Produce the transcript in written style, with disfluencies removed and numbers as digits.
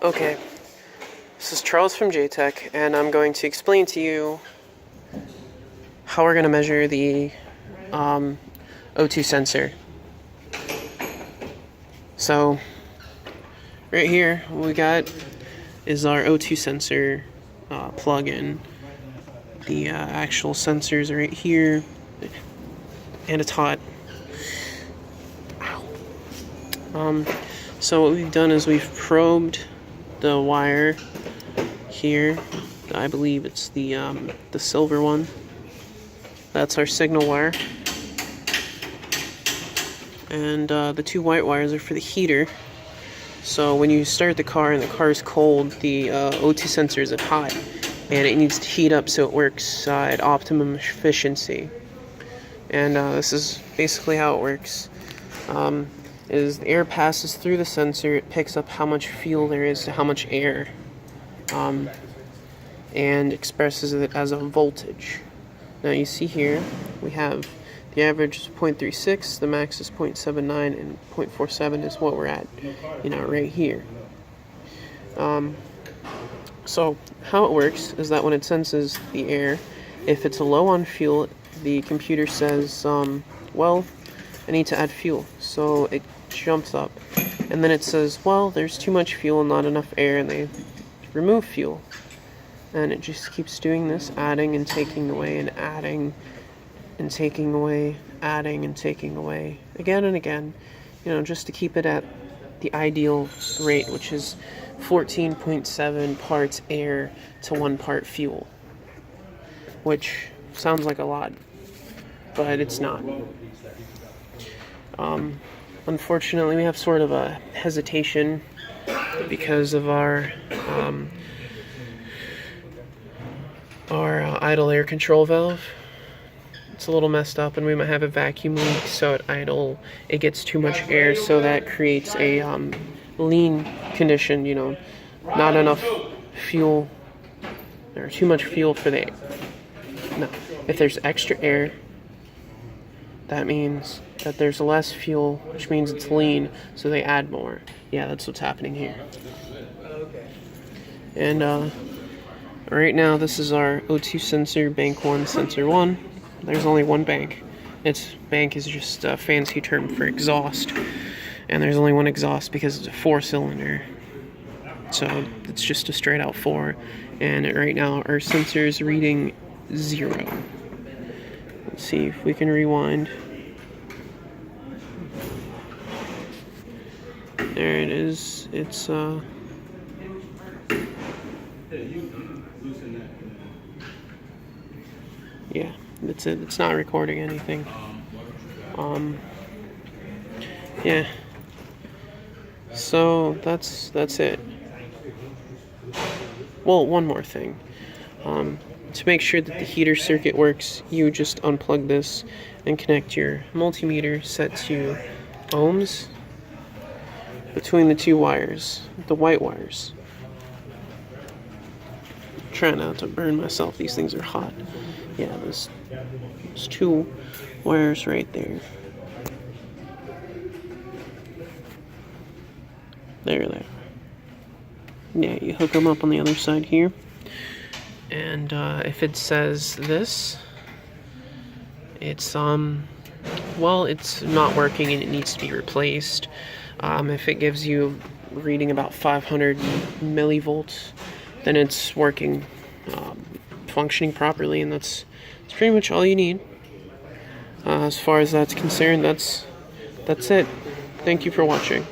Okay, this is Charles from JTech, and I'm going to explain to you how we're going to measure the O2 sensor. So, right here, what we got is our O2 sensor plug-in. The actual sensors are right here, and it's hot. So what we've done is we've probed the wire here. I believe it's the silver one. That's our signal wire. And the two white wires are for the heater. So when you start the car and the car is cold, the O2 sensor is at high, and it needs to heat up so it works at optimum efficiency. And this is basically how it works. Is the air passes through the sensor, it picks up how much fuel there is to how much air, and expresses it as a voltage. Now you see here, we have the average is 0.36, the max is 0.79, and 0.47 is what we're at, right here. So how it works is that when it senses the air, if it's low on fuel, the computer says, well, I need to add fuel. So it jumps up, and then it says, well, there's too much fuel and not enough air, and they remove fuel. And it just keeps doing this, adding and taking away, and adding and taking away, adding and taking away, again and again, just to keep it at the ideal rate, which is 14.7 parts air to 1 part fuel, which sounds like a lot, but it's not. Unfortunately, we have sort of a hesitation because of our idle air control valve. It's a little messed up, and we might have a vacuum leak, so at idle it gets too much air, so that creates a lean condition, not enough fuel, or too much fuel for the air. No, if there's extra air, that means that there's less fuel, which means it's lean, so they add more. Yeah, that's what's happening here. And right now, this is our O2 sensor, bank 1, sensor 1. There's only one bank. Bank is just a fancy term for exhaust, and there's only one exhaust because it's a 4-cylinder. So it's just a straight out 4, and right now our sensor is reading 0. Let's see if we can rewind. There it is. It's yeah, that's it. It's not recording anything. Yeah. So that's it. Well, one more thing. To make sure that the heater circuit works, you just unplug this and connect your multimeter set to ohms between the two wires, the white wires. Try not to burn myself, these things are hot. Yeah, there's two wires right there. There. Yeah, you hook them up on the other side here. And if it says this, it's well, it's not working and it needs to be replaced. If it gives you reading about 500 millivolts, then it's working, functioning properly, and that's pretty much all you need. As far as that's concerned, that's it. Thank you for watching.